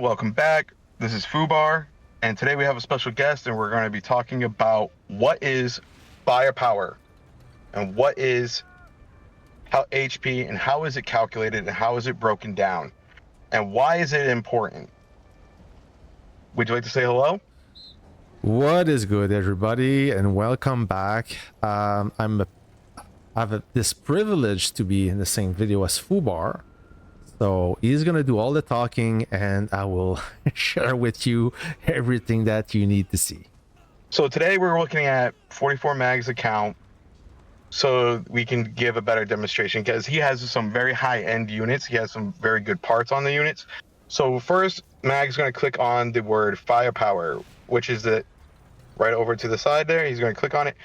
welcome back. This is Fubar, and today we have a special guest, and we're going to be talking about what is firepower, and what is how HP, and how is it calculated, and how is it broken down, and why is it important? Would you like to say hello? What is good, everybody, and welcome back. I have this privilege to be in the same video as Fubar, so he's gonna do all the talking, and I will share with you everything that you need to see. So today we're looking at 44 Mag's account, so we can give a better demonstration because he has some very high-end units. He has some very good parts on the units. So first, Mag's going to click on the word firepower, which is the right over to the side there. He's going to click on it.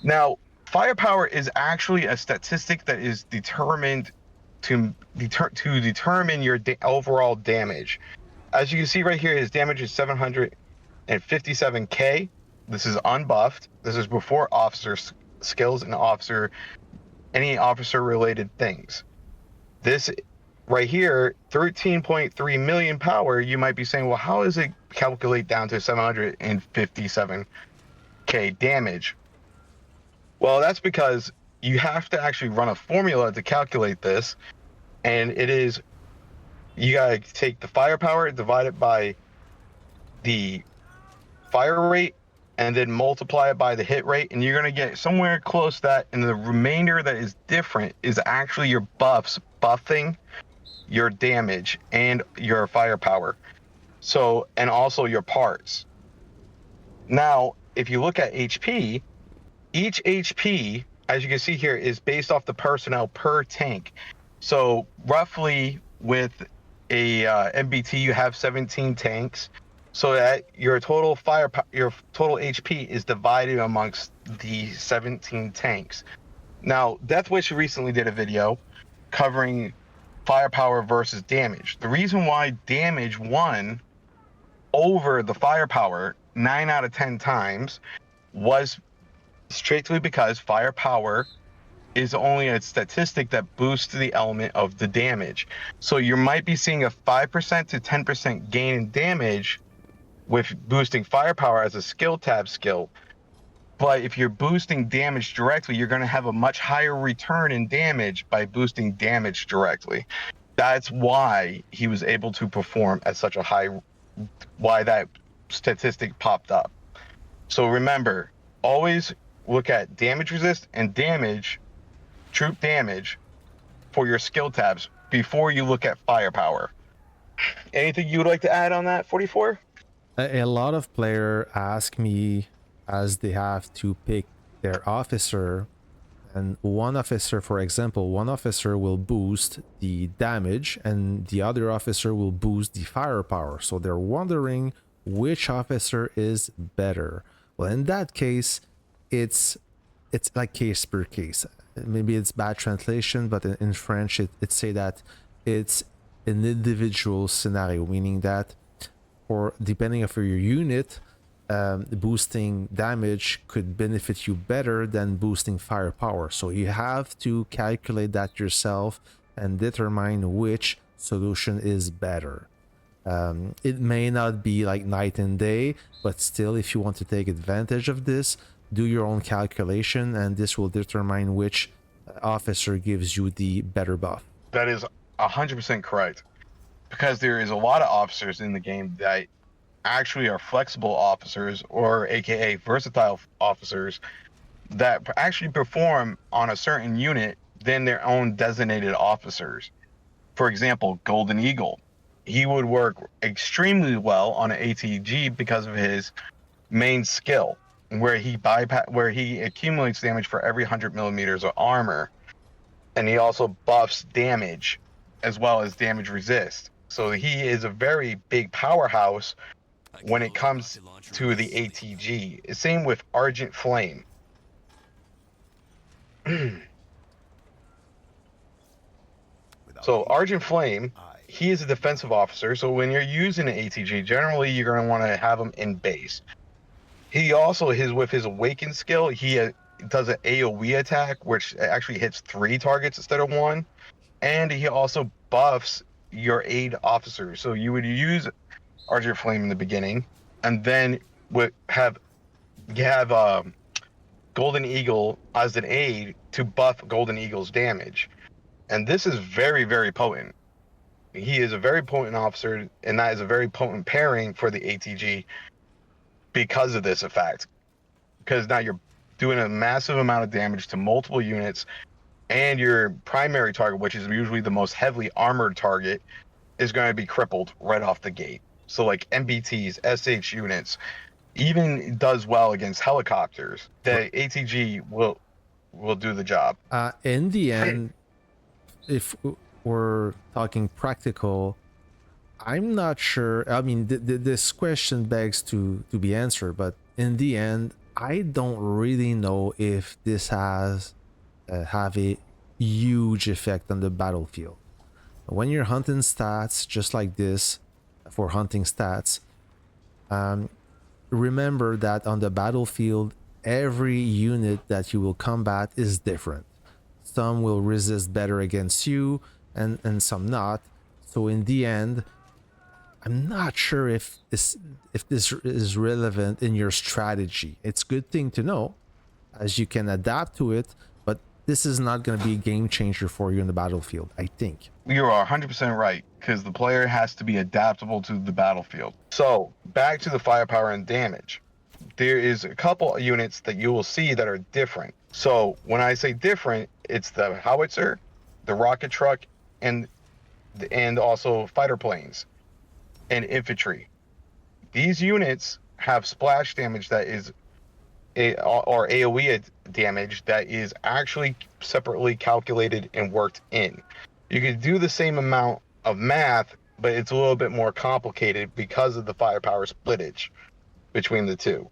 Now, firepower is actually a statistic that is determined to determine your overall damage. As you can see right here, his damage is 757k. This is unbuffed. This is before officer skills and any officer related things. This right here, 13.3 million power. You might be saying, well, how does it calculate down to 757k damage? Well, that's because you have to actually run a formula to calculate this, and it is, you gotta take the firepower, divide it by the fire rate, and then multiply it by the hit rate, and you're going to get somewhere close to that, and the remainder that is different is actually your buffs buffing your damage and your firepower, so, and also your parts. Now if you look at HP, each HP, as you can see here, is based off the personnel per tank. So roughly with a MBT, you have 17 tanks, so that your total HP is divided amongst the 17 tanks. Now, Death Wish recently did a video covering firepower versus damage. The reason why damage won over the firepower 9 out of 10 times was strictly because firepower is only a statistic that boosts the element of the damage. So you might be seeing a 5% to 10% gain in damage with boosting firepower as a skill tab skill, but if you're boosting damage directly, you're going to have a much higher return in damage by boosting damage directly. That's why he was able to perform at such a high, why that statistic popped up. So remember, always look at damage resist and damage, troop damage, for your skill tabs before you look at firepower. Anything you would like to add on that, 44? A lot of players ask me as they have to pick their officer, and one officer, for example, one officer will boost the damage and the other officer will boost the firepower. So they're wondering which officer is better. Well, in that case, it's like case per case. Maybe it's bad translation, but in French it say that it's an individual scenario, meaning that or depending on your unit, boosting damage could benefit you better than boosting firepower. So you have to calculate that yourself and determine which solution is better. It may not be like night and day, but still, if you want to take advantage of this, do your own calculation, and this will determine which officer gives you the better buff. That is 100% correct. Because there is a lot of officers in the game that actually are flexible officers, or aka versatile officers, that actually perform on a certain unit than their own designated officers. For example, Golden Eagle. He would work extremely well on an ATG because of his main skill, where he accumulates damage for every 100 millimeters of armor, and he also buffs damage as well as damage resist. So he is a very big powerhouse when it comes to the ATG. Same with Argent Flame. So Argent Flame, he is a defensive officer. So when you're using an ATG, generally you're going to want to have him in base. He also, with his Awaken skill, he does an AoE attack, which actually hits 3 targets instead of 1. And he also buffs your aid officers. So you would use Archer Flame in the beginning, and then would have Golden Eagle as an aid to buff Golden Eagle's damage. And this is very, very potent. He is a very potent officer, and that is a very potent pairing for the ATG because of this effect. Because now you're doing a massive amount of damage to multiple units, and your primary target, which is usually the most heavily armored target, is going to be crippled right off the gate. So like MBTs, SH units, even does well against helicopters. The ATG will do the job. In the end, if we're talking practical, I'm not sure. I mean, this question begs to be answered, but in the end, I don't really know if this has have a huge effect on the battlefield. When you're hunting stats just like this, for hunting stats, remember that on the battlefield, every unit that you will combat is different. Some will resist better against you, and some not. So in the end, I'm not sure if this is relevant in your strategy. It's a good thing to know, as you can adapt to it, but this is not going to be a game changer for you in the battlefield, I think. You are 100% right, because the player has to be adaptable to the battlefield. So, back to the firepower and damage. There is a couple units that you will see that are different. So, when I say different, it's the howitzer, the rocket truck, and also fighter planes and infantry. These units have splash damage that is or AoE damage that is actually separately calculated and worked in. You could do the same amount of math, but it's a little bit more complicated because of the firepower splittage between the two.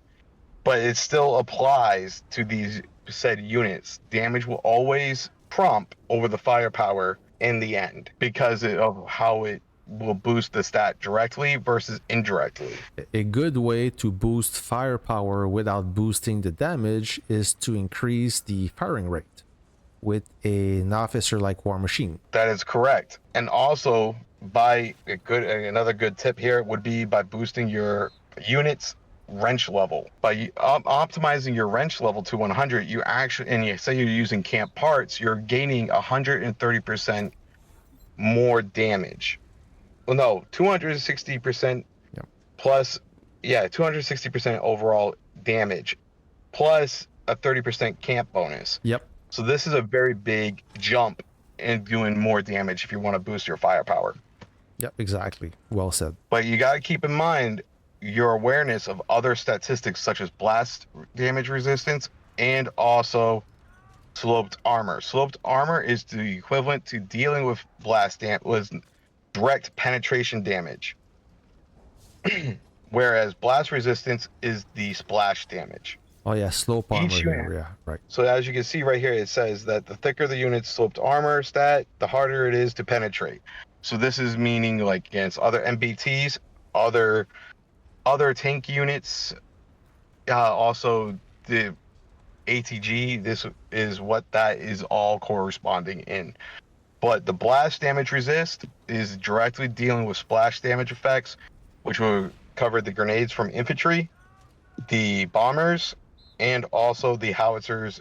But it still applies to these said units. Damage will always trump over the firepower in the end because of how it will boost the stat directly versus indirectly. A good way to boost firepower without boosting the damage is to increase the firing rate with an officer like War Machine. That is correct. And also, another good tip here would be by boosting your unit's wrench level. By optimizing your wrench level to 100, you say you're using camp parts, you're gaining 130% more damage. Well, no, 260% plus, 260% overall damage plus a 30% camp bonus. Yep. So this is a very big jump in doing more damage if you want to boost your firepower. Yep, exactly. Well said. But you got to keep in mind your awareness of other statistics such as blast damage resistance and also sloped armor. Sloped armor is the equivalent to dealing with direct penetration damage, whereas blast resistance is the splash damage. Oh yeah, slope armor here, yeah, right. So as you can see right here, it says that the thicker the unit's sloped armor stat, the harder it is to penetrate. So this is meaning like against other MBTs, other tank units, also the ATG. This is what that is all corresponding in. But the blast damage resist is directly dealing with splash damage effects, which will cover the grenades from infantry, the bombers, and also the howitzers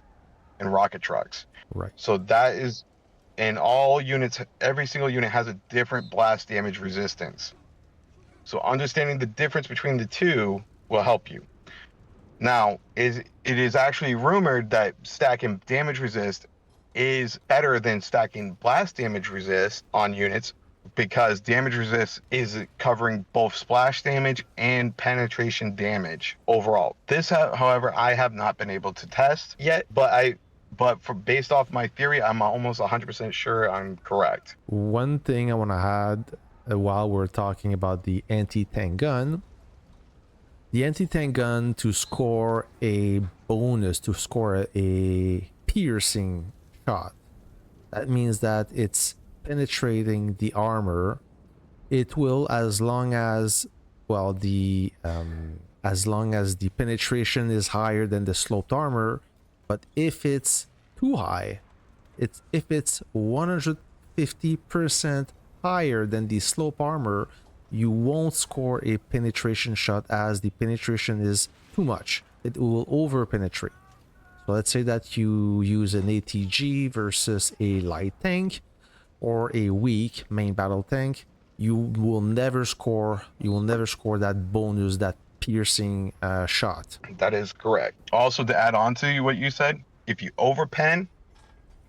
and rocket trucks. Right. So that is, in all units, every single unit has a different blast damage resistance. So understanding the difference between the two will help you. Now, it is actually rumored that stacking damage resist is better than stacking blast damage resist on units because damage resist is covering both splash damage and penetration damage overall. This, however, I have not been able to test yet, but based off my theory, I'm almost 100% sure I'm correct. One thing I want to add while we're talking about the anti-tank gun, to score a bonus, to score a piercing shot, that means that it's penetrating the armor. It will, as long as the penetration is higher than the sloped armor. But if it's too high, if it's 150% higher than the slope armor, you won't score a penetration shot, as the penetration is too much. It will over penetrate. So let's say that you use an ATG versus a light tank or a weak main battle tank. You will never score that bonus, that piercing shot. That is correct. Also, to add on to what you said, if you overpen,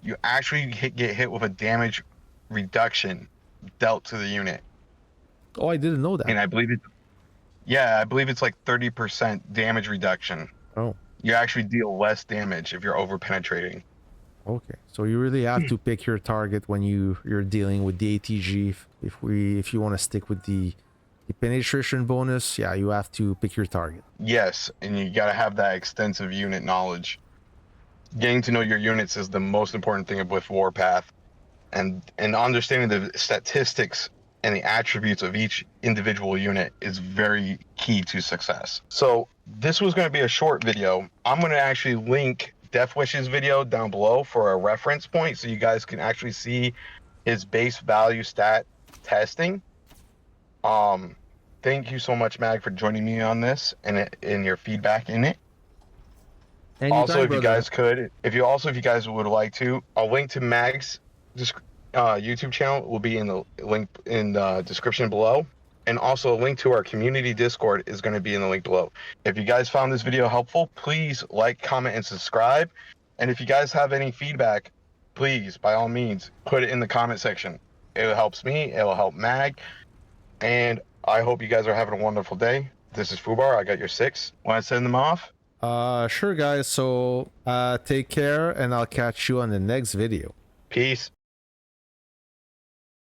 you actually get hit with a damage reduction dealt to the unit. Oh, I didn't know that. And I believe it's like 30% damage reduction. Oh, You actually deal less damage if you're over penetrating. okay. So you really have to pick your target when you're dealing with the ATG. If you want to stick with the penetration bonus, yeah, you have to pick your target. Yes, and you got to have that extensive unit knowledge. Getting to know your units is the most important thing with Warpath, and understanding the statistics and the attributes of each individual unit is very key to success. So this was going to be a short video. I'm going to actually link Death Wish's video down below for a reference point, so you guys can actually see his base value stat testing. Thank you so much, Mag, for joining me on this and in your feedback in it. Anytime, Also, if brother. you guys could, if you guys would like to, a link to Mag's YouTube channel will be in the link in the description below, and also a link to our community Discord is going to be in the link below. If you guys found this video helpful, please like, comment, and subscribe. And if you guys have any feedback, please, by all means, put it in the comment section. It helps me. It will help Mag. And I hope you guys are having a wonderful day. This is Fubar. I got your 6. Want to send them off? Sure, guys. So take care, and I'll catch you on the next video. Peace.